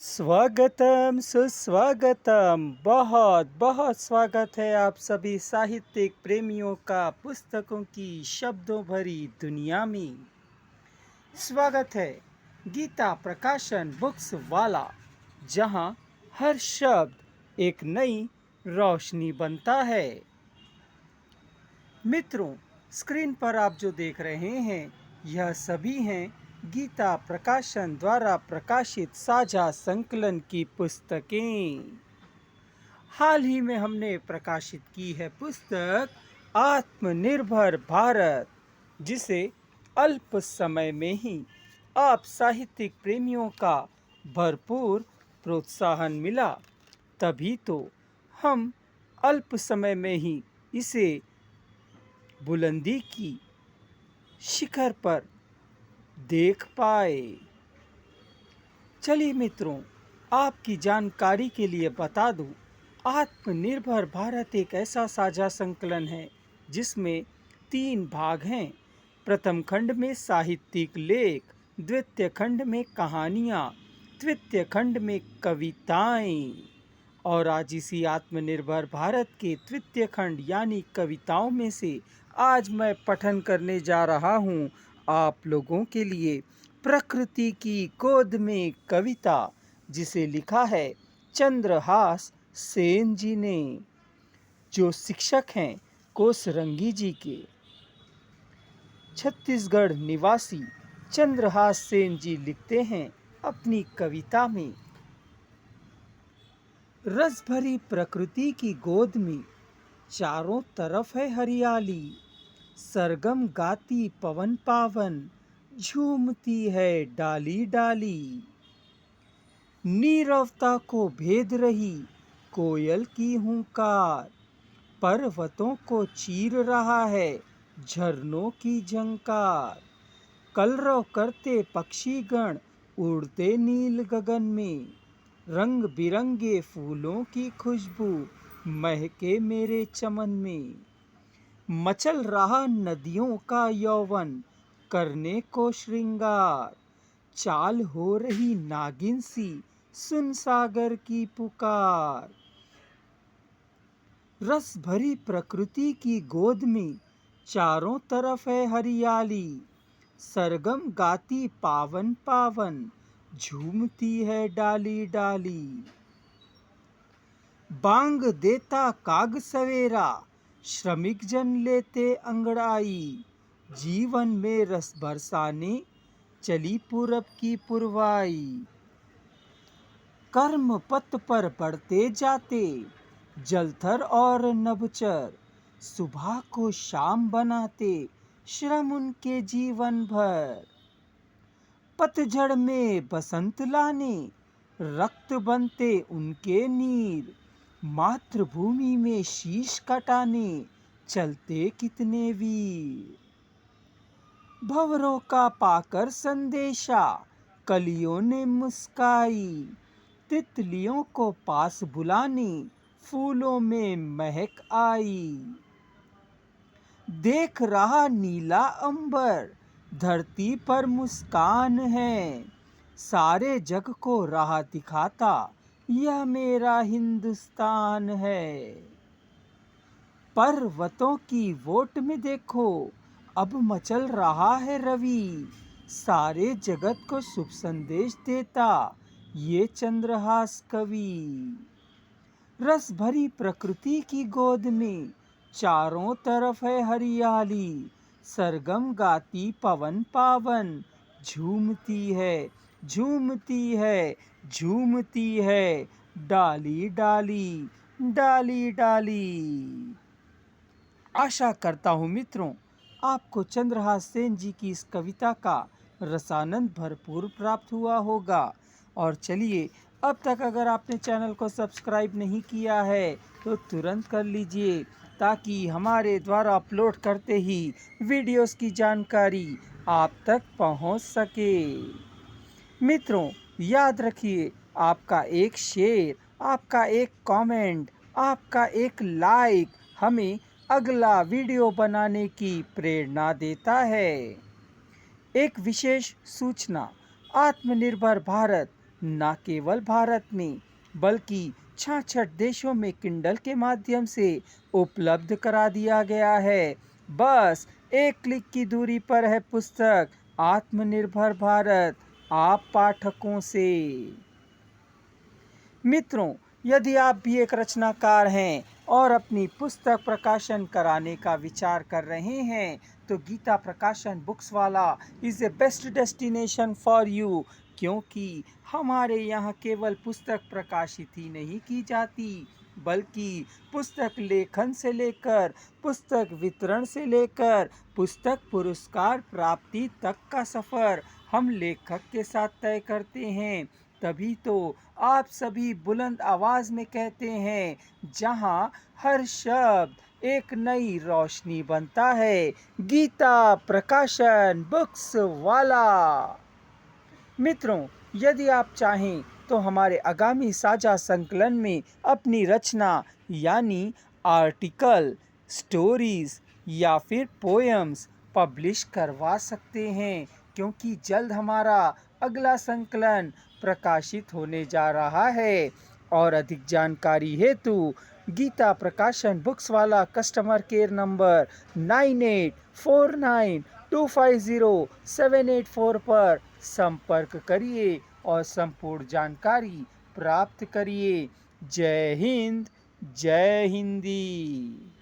स्वागतम सुस्वागतम। बहुत बहुत स्वागत है आप सभी साहित्यिक प्रेमियों का पुस्तकों की शब्दों भरी दुनिया में। स्वागत है गीता प्रकाशन बुक्स वाला, जहां हर शब्द एक नई रोशनी बनता है। मित्रों, स्क्रीन पर आप जो देख रहे हैं, यह सभी हैं गीता प्रकाशन द्वारा प्रकाशित साझा संकलन की पुस्तकें। हाल ही में हमने प्रकाशित की है पुस्तक आत्मनिर्भर भारत, जिसे अल्प समय में ही आप साहित्यिक प्रेमियों का भरपूर प्रोत्साहन मिला। तभी तो हम अल्प समय में ही इसे बुलंदी की शिखर पर देख पाए। चलिए मित्रों, आपकी जानकारी के लिए बता दूं, आत्मनिर्भर भारत एक ऐसा साझा संकलन है जिसमें 3 भाग हैं। प्रथम खंड में साहित्यिक लेख, द्वितीय खंड में कहानियाँ, तृतीय खंड में कविताएं। और आज इसी आत्मनिर्भर भारत के तृतीय खंड यानी कविताओं में से आज मैं पठन करने जा रहा हूँ आप लोगों के लिए प्रकृति की गोद में कविता, जिसे लिखा है चंद्रहास सेन जी ने, जो शिक्षक हैं कोसरंगी जी के। छत्तीसगढ़ निवासी चंद्रहास सेन जी लिखते हैं अपनी कविता में, रस भरी प्रकृति की गोद में चारों तरफ है हरियाली, सरगम गाती पवन पावन, झूमती है डाली डाली। नीरवता को भेद रही कोयल की हुंकार, पर्वतों को चीर रहा है झरनों की झंकार। कलरव करते पक्षीगण उड़ते नील गगन में, रंग बिरंगे फूलों की खुशबू महके मेरे चमन में। मचल रहा नदियों का यौवन करने को श्रृंगार, चाल हो रही नागिन सी सुन सागर की पुकार। रस भरी प्रकृति की गोद में चारों तरफ है हरियाली, सरगम गाती पावन पावन, झूमती है डाली डाली। बांग देता काग सवेरा, श्रमिक जन लेते अंगड़ाई, जीवन में रस बरसाने चली पूरब की पुरवाई। कर्म पथ पर बढ़ते जाते जलथर और नभचर, सुबह को शाम बनाते श्रम उनके जीवन भर। पतझड़ में बसंत लाने रक्त बनते उनके नीर, मातृभूमि में शीश कटाने चलते कितने वीर। भंवरों का पाकर संदेशा कलियों ने मुस्काई, तितलियों को पास बुलाने फूलों में महक आई। देख रहा नीला अंबर धरती पर मुस्कान है, सारे जग को राह दिखाता यह मेरा हिंदुस्तान है। पर्वतों की वोट में देखो अब मचल रहा है रवि, सारे जगत को शुभ संदेश देता ये चंद्रहास कवि। रस भरी प्रकृति की गोद में चारों तरफ है हरियाली, सरगम गाती पवन पावन, झूमती है झूमती है झूमती है डाली डाली डाली डाली। आशा करता हूँ मित्रों, आपको चंद्रहास सेन जी की इस कविता का रसानंद भरपूर प्राप्त हुआ होगा। और चलिए, अब तक अगर आपने चैनल को सब्सक्राइब नहीं किया है तो तुरंत कर लीजिए, ताकि हमारे द्वारा अपलोड करते ही वीडियोस की जानकारी आप तक पहुंच सके। मित्रों, याद रखिए, आपका एक शेयर, आपका एक कमेंट, आपका एक लाइक हमें अगला वीडियो बनाने की प्रेरणा देता है। एक विशेष सूचना, आत्मनिर्भर भारत न केवल भारत में बल्कि 66 देशों में किंडल के माध्यम से उपलब्ध करा दिया गया है। बस एक क्लिक की दूरी पर है पुस्तक आत्मनिर्भर भारत आप पाठकों से। मित्रों, यदि आप भी एक रचनाकार हैं और अपनी पुस्तक प्रकाशन कराने का विचार कर रहे हैं तो गीता प्रकाशन बुक्स वाला is a best destination for you, क्योंकि हमारे यहाँ केवल पुस्तक प्रकाशित ही नहीं की जाती बल्कि पुस्तक लेखन से लेकर पुस्तक वितरण से लेकर पुस्तक पुरस्कार प्राप्ति तक का सफ़र हम लेखक के साथ तय करते हैं। तभी तो आप सभी बुलंद आवाज में कहते हैं, जहां हर शब्द एक नई रोशनी बनता है, गीता प्रकाशन बुक्स वाला। मित्रों, यदि आप चाहें तो हमारे आगामी साझा संकलन में अपनी रचना यानी आर्टिकल, स्टोरीज या फिर पोएम्स पब्लिश करवा सकते हैं, क्योंकि जल्द हमारा अगला संकलन प्रकाशित होने जा रहा है। और अधिक जानकारी हेतु गीता प्रकाशन बुक्स वाला कस्टमर केयर नंबर 9849250784 पर संपर्क करिए और संपूर्ण जानकारी प्राप्त करिए। जय हिंद, जय हिंदी।